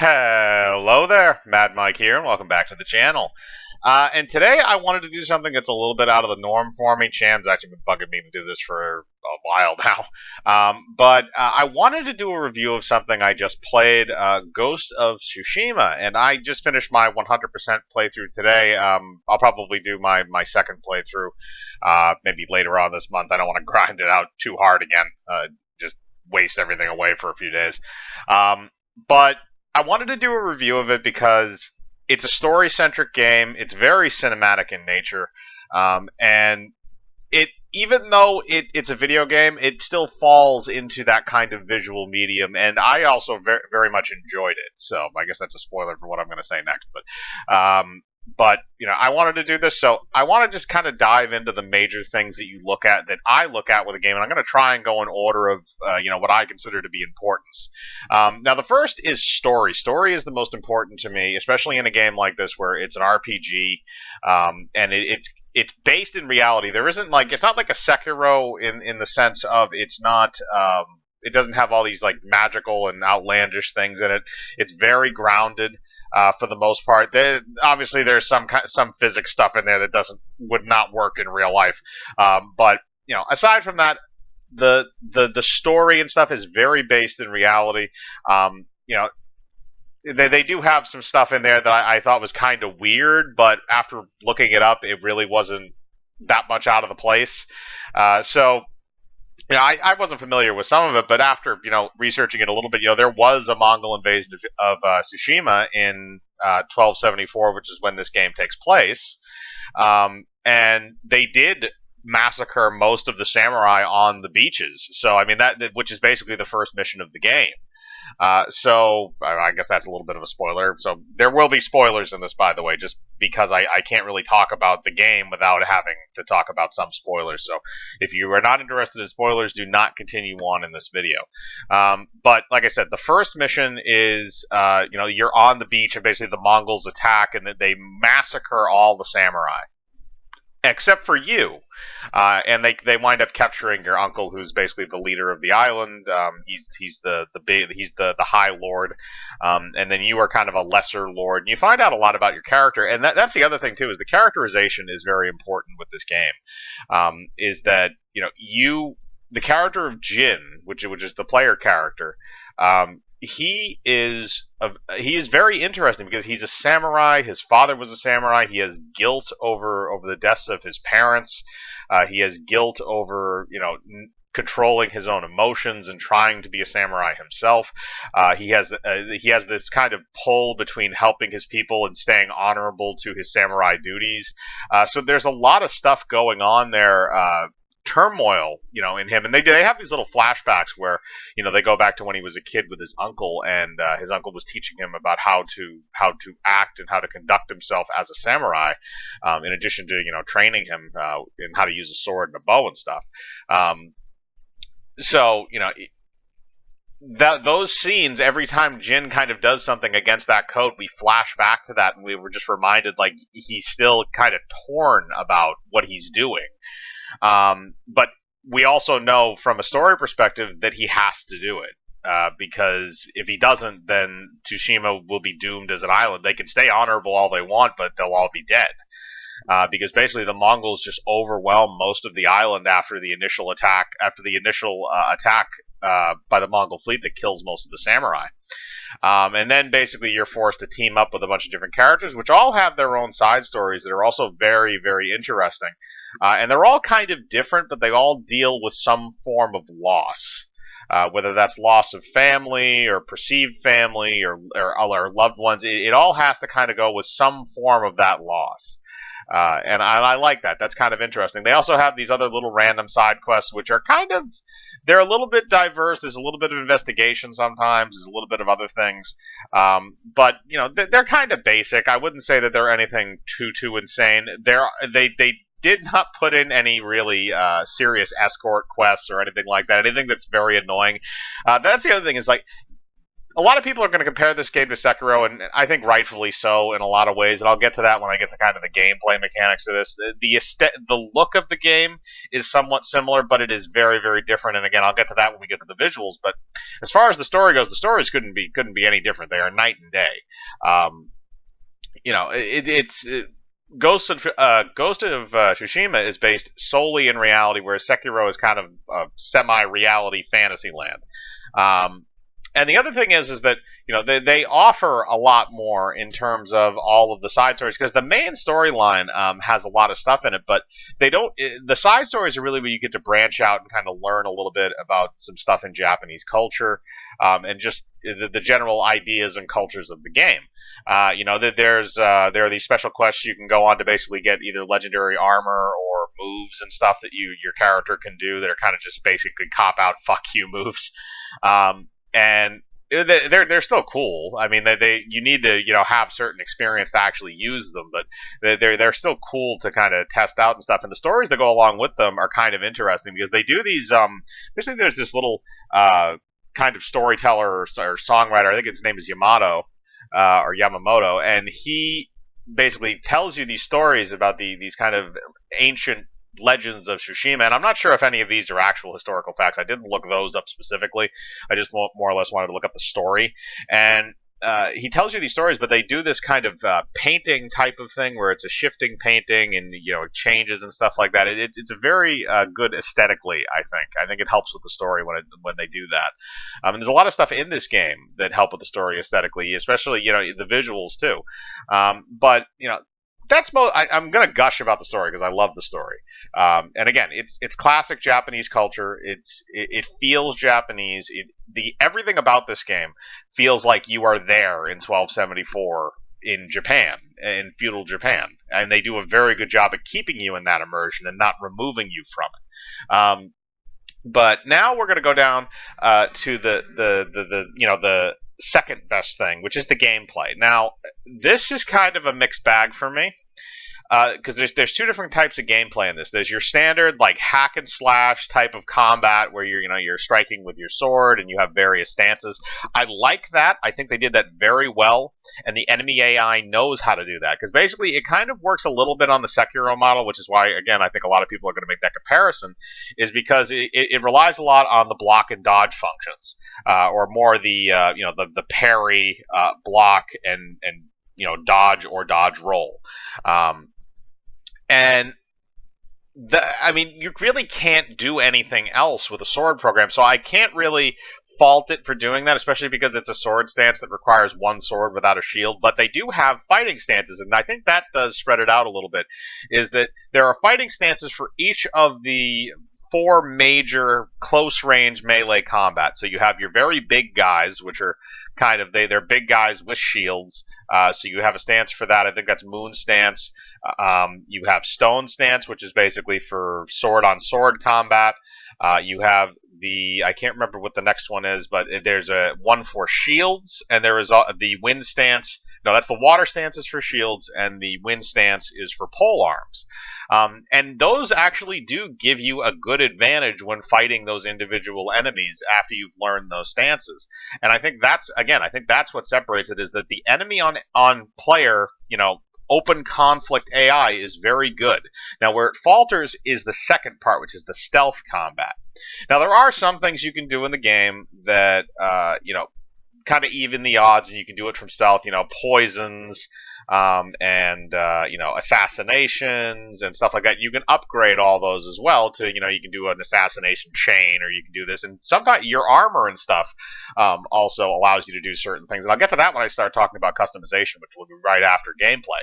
Hello there, Mad Mike here, and welcome back to the channel. And today I wanted to do something that's a little bit out of the norm for me. Cham's actually been bugging me to do this for a while now. But I wanted to do a review of something I just played, Ghost of Tsushima, and I just finished my 100% playthrough today. I'll probably do my second playthrough maybe later on this month. I don't want to grind it out too hard again, just waste everything away for a few days. But I wanted to do a review of it because it's a story-centric game. It's very cinematic in nature, and even though it's a video game, it still falls into that kind of visual medium, and I also very much enjoyed it. So I guess that's a spoiler for what I'm going to say next. But I wanted to do this, so I want to just kind of dive into the major things that I look at with a game, and I'm going to try and go in order of what I consider to be importance. Now, the first is story. Story is the most important to me, especially in a game like this where it's an RPG, and it's based in reality. It's not like a Sekiro in the sense of it's not. It doesn't have all these like magical and outlandish things in it. It's very grounded. For the most part, obviously there's some physics stuff in there that would not work in real life. But aside from that, the story and stuff is very based in reality. They do have some stuff in there that I thought was kind of weird, but after looking it up, it really wasn't that much out of the place. So. I wasn't familiar with some of it, but after researching it a little bit, there was a Mongol invasion of Tsushima in 1274, which is when this game takes place, and they did massacre most of the samurai on the beaches. So I mean which is basically the first mission of the game. So I guess that's a little bit of a spoiler. So there will be spoilers in this, by the way, just because I can't really talk about the game without having to talk about some spoilers. So if you are not interested in spoilers, do not continue on in this video. But like I said, the first mission is, you're on the beach and basically the Mongols attack and they massacre all the samurai. Except for you, and they wind up capturing your uncle, who's basically the leader of the island. He's the High Lord, and then you are kind of a lesser lord. And you find out a lot about your character, and that's the other thing too, is the characterization is very important with this game. Is that the character of Jin, which is the player character. He is very interesting because he's a samurai. His father was a samurai. He has guilt over the deaths of his parents. He has guilt over controlling his own emotions and trying to be a samurai himself. He has this kind of pull between helping his people and staying honorable to his samurai duties. So there's a lot of stuff going on there. Turmoil, in him, and they have these little flashbacks where they go back to when he was a kid with his uncle, and his uncle was teaching him about how to act and how to conduct himself as a samurai, in addition to training him in how to use a sword and a bow and stuff. So those scenes, every time Jin kind of does something against that code, we flash back to that, and we were just reminded like he's still kind of torn about what he's doing. But we also know from a story perspective that he has to do it, because if he doesn't, then Tsushima will be doomed as an island. They can stay honorable all they want, but they'll all be dead. Because basically the Mongols just overwhelm most of the island after the initial attack by the Mongol fleet that kills most of the samurai. And then basically you're forced to team up with a bunch of different characters, which all have their own side stories that are also very, very interesting. And they're all kind of different, but they all deal with some form of loss. Whether that's loss of family or perceived family or loved ones, it all has to kind of go with some form of that loss. And I like that. That's kind of interesting. They also have these other little random side quests, which are they're a little bit diverse. There's a little bit of investigation sometimes. There's a little bit of other things. But they're kind of basic. I wouldn't say that they're anything too insane. They did not put in any really serious escort quests or anything like that. Anything that's very annoying. That's the other thing is like, a lot of people are going to compare this game to Sekiro, and I think rightfully so in a lot of ways. And I'll get to that when I get to kind of the gameplay mechanics of this. The look of the game is somewhat similar, but it is very, very different. And again, I'll get to that when we get to the visuals. But as far as the story goes, the stories couldn't be any different. They are night and day. Um, it's Ghost of Tsushima is based solely in reality, whereas Sekiro is kind of a semi-reality fantasy land. Um, and the other thing is that they offer a lot more in terms of all of the side stories, because the main storyline has a lot of stuff in it, but they don't. The side stories are really where you get to branch out and kind of learn a little bit about some stuff in Japanese culture, and just the general ideas and cultures of the game. There are these special quests you can go on to basically get either legendary armor or moves and stuff that your character can do that are kind of just basically cop out fuck you moves. And they're still cool. I mean, you need to have certain experience to actually use them, but they're still cool to kind of test out and stuff. And the stories that go along with them are kind of interesting because they do these. Basically, there's this little kind of storyteller or songwriter. I think his name is Yamato or Yamamoto, and he basically tells you these stories about these kind of ancient legends of Tsushima, and I'm not sure if any of these are actual historical facts. I didn't look those up specifically. I just more or less wanted to look up the story. And he tells you these stories, but they do this kind of painting type of thing where it's a shifting painting and it changes and stuff like that. It's a very good aesthetically. I think it helps with the story when they do that. And there's a lot of stuff in this game that help with the story aesthetically, especially the visuals too. But I'm gonna gush about the story because I love the story. And again, it's classic Japanese culture. It feels Japanese. Everything about this game feels like you are there in 1274 in Japan, in feudal Japan, and they do a very good job at keeping you in that immersion and not removing you from it. But now we're gonna go down to the second best thing, which is the gameplay. Now, this is kind of a mixed bag for me because there's two different types of gameplay in this. There's your standard like hack and slash type of combat where you're striking with your sword and you have various stances. I like that. I think they did that very well, and the enemy AI knows how to do that because basically it kind of works a little bit on the Sekiro model, which is why again I think a lot of people are going to make that comparison, is because it relies a lot on the block and dodge functions, or more the parry, block and dodge or dodge roll. And you really can't do anything else with a sword program, so I can't really fault it for doing that, especially because it's a sword stance that requires one sword without a shield. But they do have fighting stances, and I think that does spread it out a little bit, is that there are fighting stances for each of the four major close range melee combat. So you have your very big guys, which are kind of they're big guys with shields. So you have a stance for that. I think that's Moon stance. You have Stone stance, which is basically for sword on sword combat. You have I can't remember what the next one is, but there's a one for shields, and there is the Wind stance. No, that's the Water stance is for shields, and the Wind stance is for pole arms. And those actually do give you a good advantage when fighting those individual enemies after you've learned those stances. And I think that's what separates it, is that the enemy on player, open conflict AI is very good. Now, where it falters is the second part, which is the stealth combat. Now, there are some things you can do in the game that, kind of even the odds, and you can do it from stealth, poisons, and assassinations and stuff like that. You can upgrade all those as well to, you can do an assassination chain, or you can do this, and sometimes your armor and stuff also allows you to do certain things. And I'll get to that when I start talking about customization, which will be right after gameplay.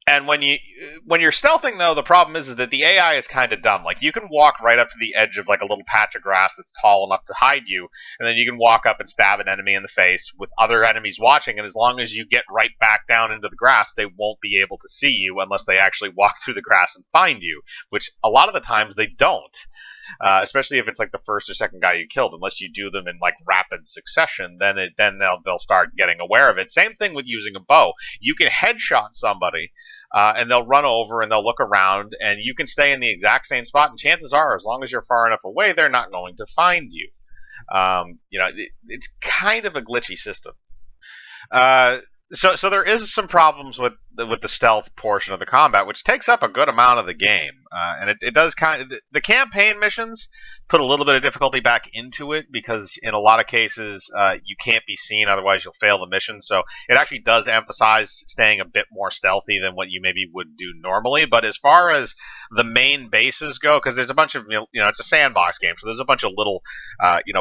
And when you're stealthing, though, the problem is that the AI is kind of dumb. Like, you can walk right up to the edge of like a little patch of grass that's tall enough to hide you, and then you can walk up and stab an enemy in the face with other enemies watching, and as long as you get right back down into the grass, they won't be able to see you unless they actually walk through the grass and find you, which a lot of the times they don't. Especially if it's like the first or second guy you killed, unless you do them in like rapid succession, then they'll start getting aware of it. Same thing with using a bow. You can headshot somebody, and they'll run over and they'll look around, and you can stay in the exact same spot. And chances are, as long as you're far enough away, they're not going to find you. It's kind of a glitchy system. Uh, so there is some problems with the stealth portion of the combat, which takes up a good amount of the game, and it does kind of the campaign missions put a little bit of difficulty back into it because in a lot of cases you can't be seen, otherwise you'll fail the mission. So it actually does emphasize staying a bit more stealthy than what you maybe would do normally. But as far as the main bases go, because there's a bunch of it's a sandbox game, so there's a bunch of little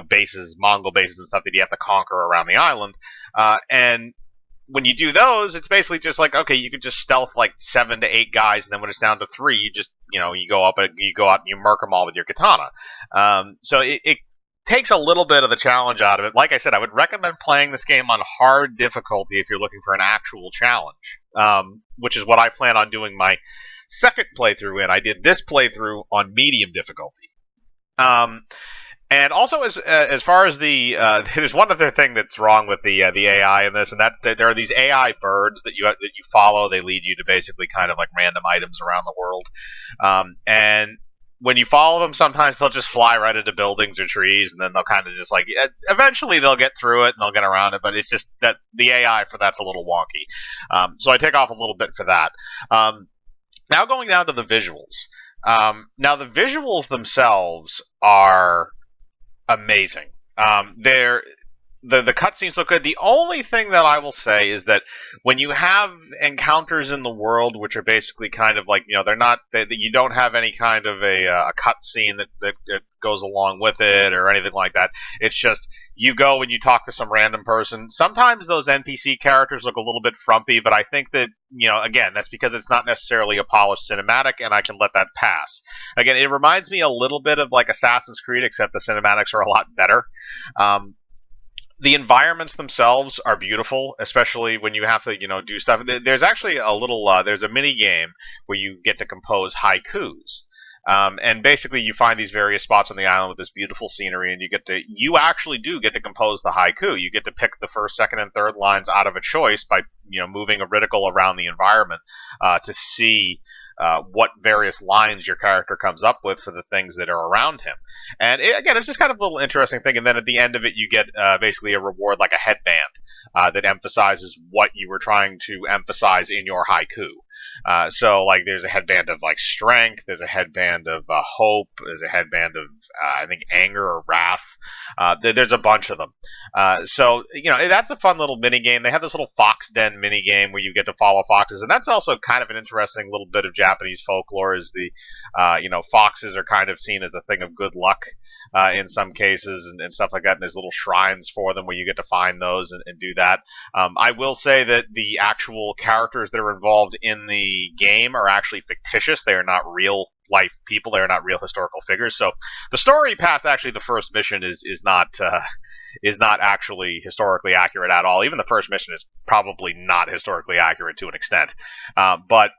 bases, Mongol bases and stuff that you have to conquer around the island. And when you do those, it's basically just like, okay, you could just stealth like 7 to 8 guys, and then when it's down to 3, you just you go out and you murk them all with your katana. So it takes a little bit of the challenge out of it. Like I said, I would recommend playing this game on hard difficulty if you're looking for an actual challenge, which is what I plan on doing my second playthrough in. I did this playthrough on medium difficulty. And also, as far as there's one other thing that's wrong with the AI in this, and that there are these AI birds that you follow. They lead you to basically kind of like random items around the world, and when you follow them, sometimes they'll just fly right into buildings or trees, and then they'll kind of just like eventually they'll get through it and they'll get around it. But it's just that the AI for that's a little wonky. So I take off a little bit for that. Now going down to the visuals. Now the visuals themselves are amazing. The cutscenes look good. The only thing that I will say is that when you have encounters in the world, which are basically kind of like they're not that you don't have any kind of a cutscene that goes along with it or anything like that. It's just you go and you talk to some random person. Sometimes those NPC characters look a little bit frumpy, but I think that again that's because it's not necessarily a polished cinematic, and I can let that pass. Again, it reminds me a little bit of like Assassin's Creed, except the cinematics are a lot better. The environments themselves are beautiful, especially when you have to, do stuff. There's actually there's a mini game where you get to compose haikus. And basically you find these various spots on the island with this beautiful scenery, and you actually do get to compose the haiku. You get to pick the first, second, and third lines out of a choice by, moving a reticle around the environment, to see what various lines your character comes up with for the things that are around him. And again, it's just kind of a little interesting thing. And then at the end of it, you get basically a reward like a headband that emphasizes what you were trying to emphasize in your haiku. So like there's a headband of like strength, there's a headband of hope, there's a headband of I think anger or wrath. There's a bunch of them. So that's a fun little mini game. They have this little fox den mini game where you get to follow foxes, and that's also kind of an interesting little bit of Japanese folklore. Is the foxes are kind of seen as a thing of good luck in some cases and stuff like that. And there's little shrines for them where you get to find those and do that. I will say that the actual characters that are involved in the game are actually fictitious. They are not real life people. They are not real historical figures. So the story past actually the first mission is not actually historically accurate at all. Even the first mission is probably not historically accurate to an extent. But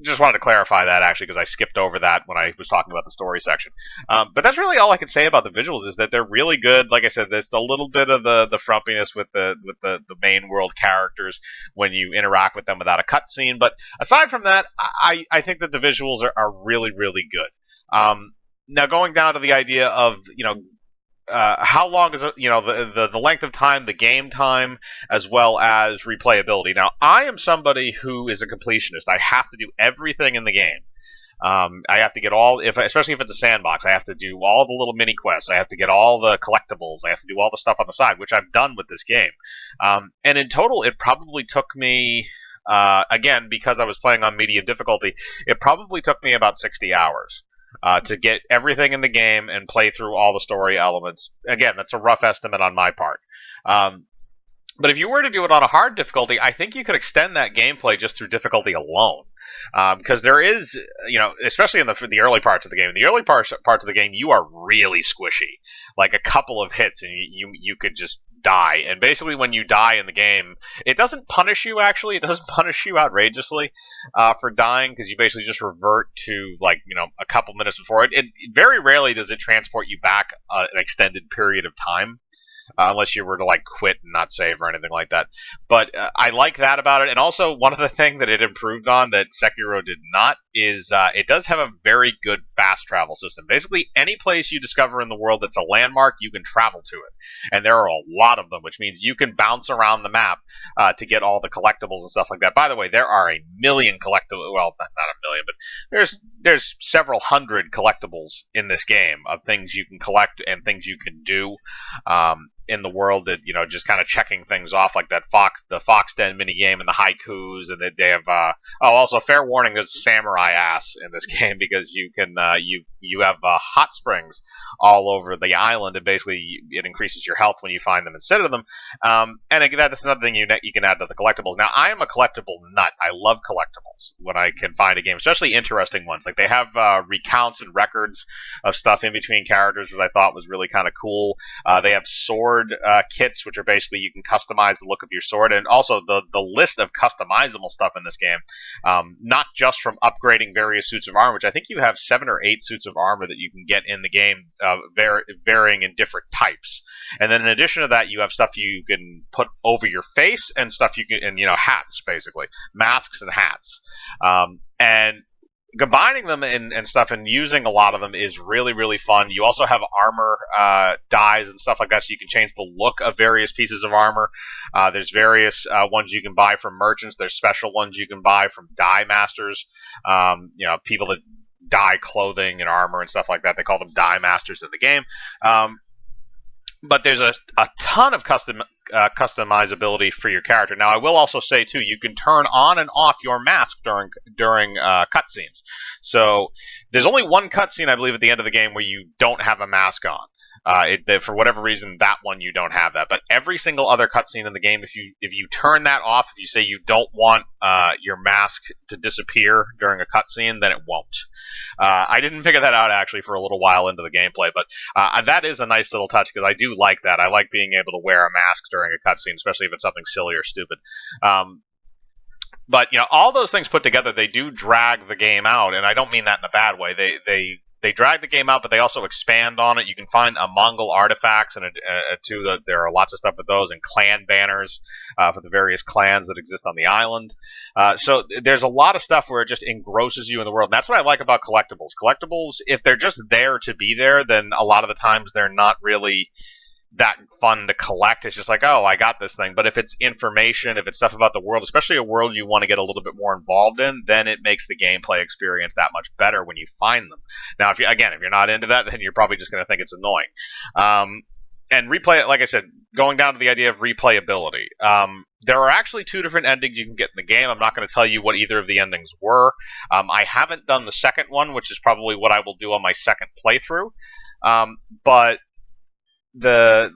just wanted to clarify that actually because I skipped over that when I was talking about the story section. But that's really all I can say about the visuals is that they're really good. Like I said, there's a little bit of the frumpiness with the main world characters when you interact with them without a cutscene. But aside from that, I think that the visuals are really, really good. Now going down to the idea of how long is it, the length of time, the game time, as well as replayability. Now, I am somebody who is a completionist. I have to do everything in the game. I have to get especially if it's a sandbox, I have to do all the little mini quests. I have to get all the collectibles. I have to do all the stuff on the side, which I've done with this game. And in total, it probably took me, again, because I was playing on medium difficulty, it probably took me about 60 hours. To get everything in the game and play through all the story elements. Again, that's a rough estimate on my part. But if you were to do it on a hard difficulty, I think you could extend that gameplay just through difficulty alone. Because there is, especially in the early parts of the game. In the early parts of the game, you are really squishy. Like a couple of hits, and you could just die. And basically, when you die in the game, it doesn't punish you. Actually, it doesn't punish you outrageously for dying because you basically just revert to a couple minutes before it. Very rarely does it transport you back an extended period of time. unless you were to like quit and not save or anything like that. But I like that about it. And also, one of the things that it improved on that Sekiro did not is it does have a very good fast travel system. Basically, any place you discover in the world that's a landmark, you can travel to it. And there are a lot of them, which means you can bounce around the map to get all the collectibles and stuff like that. By the way, there are a million collectibles. Well, not a million, but there's several hundred collectibles in this game of things you can collect and things you can do. In the world that just kind of checking things off, like the Fox Den mini game and the haikus, and they have also fair warning, there's samurai ass in this game because you can you have hot springs all over the island, and basically it increases your health when you find them instead of them. And again, that's another thing you can add to the collectibles. Now, I am a collectible nut. I love collectibles when I can find a game, especially interesting ones. Like they have recounts and records of stuff in between characters, which I thought was really kind of cool. They have sword kits, which are basically you can customize the look of your sword, and also the list of customizable stuff in this game, not just from upgrading various suits of armor, which I think you have 7 or 8 suits of armor that you can get in the game, varying in different types. And then in addition to that, you have stuff you can put over your face and stuff you can, and hats, basically masks and hats, and combining them and stuff and using a lot of them is really, really fun. You also have armor dyes and stuff like that, so you can change the look of various pieces of armor. There's various ones you can buy from merchants. There's special ones you can buy from dye masters. People that dye clothing and armor and stuff like that. They call them dye masters in the game. But there's a ton of customizability for your character. Now, I will also say too, you can turn on and off your mask during cutscenes. So there's only one cutscene, I believe, at the end of the game where you don't have a mask on. For whatever reason, that one you don't have that. But every single other cutscene in the game, if you turn that off, if you say you don't want your mask to disappear during a cutscene, then it won't. I didn't figure that out actually for a little while into the gameplay, but that is a nice little touch because I do like that. I like being able to wear a mask during a cutscene, especially if it's something silly or stupid. But all those things put together, they do drag the game out, and I don't mean that in a bad way. They drag the game out, but they also expand on it. You can find Mongol artifacts, and there are lots of stuff with those, and clan banners for the various clans that exist on the island. So there's a lot of stuff where it just engrosses you in the world. And that's what I like about collectibles. Collectibles, if they're just there to be there, then a lot of the times they're not really that fun to collect. It's just like, oh, I got this thing. But if it's information, if it's stuff about the world, especially a world you want to get a little bit more involved in, then it makes the gameplay experience that much better when you find them. Now, if you're not into that, then you're probably just going to think it's annoying. And replay, like I said, going down to the idea of replayability. There are actually 2 different endings you can get in the game. I'm not going to tell you what either of the endings were. I haven't done the second one, which is probably what I will do on my second playthrough. But the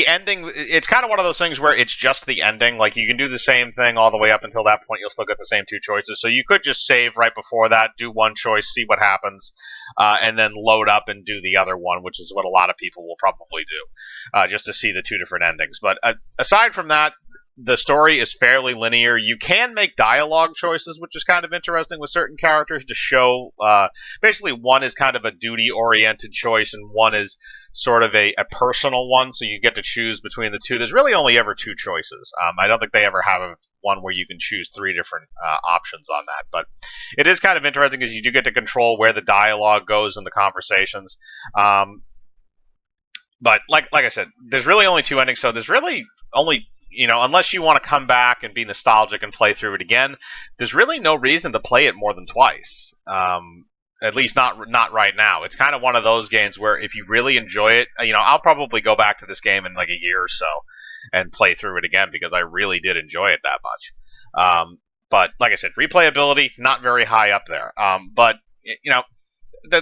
ending, it's kind of one of those things where it's just the ending. Like, you can do the same thing all the way up until that point. You'll still get the same 2 choices. So you could just save right before that, do one choice, see what happens, and then load up and do the other one, which is what a lot of people will probably do, just to see the 2 different endings. But aside from that, the story is fairly linear. You can make dialogue choices, which is kind of interesting with certain characters to show. Basically, one is kind of a duty-oriented choice, and one is sort of a personal one, so you get to choose between the 2. There's really only ever 2 choices. I don't think they ever have one where you can choose 3 different options on that. But it is kind of interesting because you do get to control where the dialogue goes in the conversations. But like I said, there's really only 2 endings, so there's really only, unless you want to come back and be nostalgic and play through it again, there's really no reason to play it more than twice. At least not right now. It's kind of one of those games where if you really enjoy it, I'll probably go back to this game in like a year or so and play through it again because I really did enjoy it that much. But like I said, replayability, not very high up there. But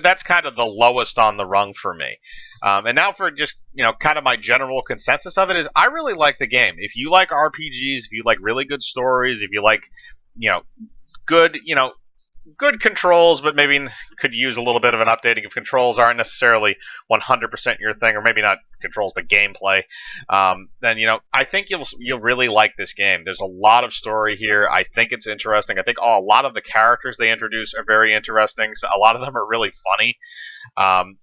that's kind of the lowest on the rung for me. And now for just, kind of my general consensus of it is I really like the game. If you like RPGs, if you like really good stories, if you like, good, good controls, but maybe could use a little bit of an updating if controls aren't necessarily 100% your thing, or maybe not controls, but gameplay. Then I think you'll really like this game. There's a lot of story here. I think it's interesting. I think a lot of the characters they introduce are very interesting. So a lot of them are really funny.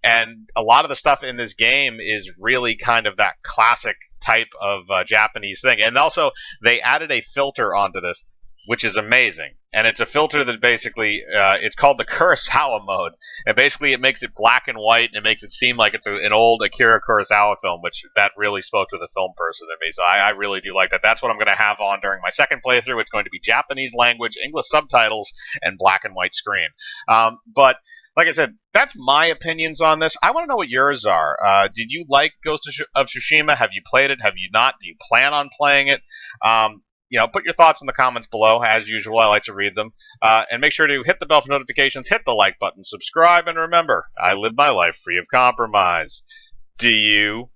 And a lot of the stuff in this game is really kind of that classic type of Japanese thing. And also, they added a filter onto this, which is amazing. And it's a filter that basically, it's called the Kurosawa mode. And basically, it makes it black and white, and it makes it seem like it's an old Akira Kurosawa film, which that really spoke to the film person in me. So I really do like that. That's what I'm going to have on during my second playthrough. It's going to be Japanese language, English subtitles, and black and white screen. But like I said, that's my opinions on this. I want to know what yours are. Did you like Ghost of Tsushima? Have you played it? Have you not? Do you plan on playing it? Put your thoughts in the comments below. As usual, I like to read them. And make sure to hit the bell for notifications, hit the like button, subscribe, and remember, I live my life free of compromise. Do you?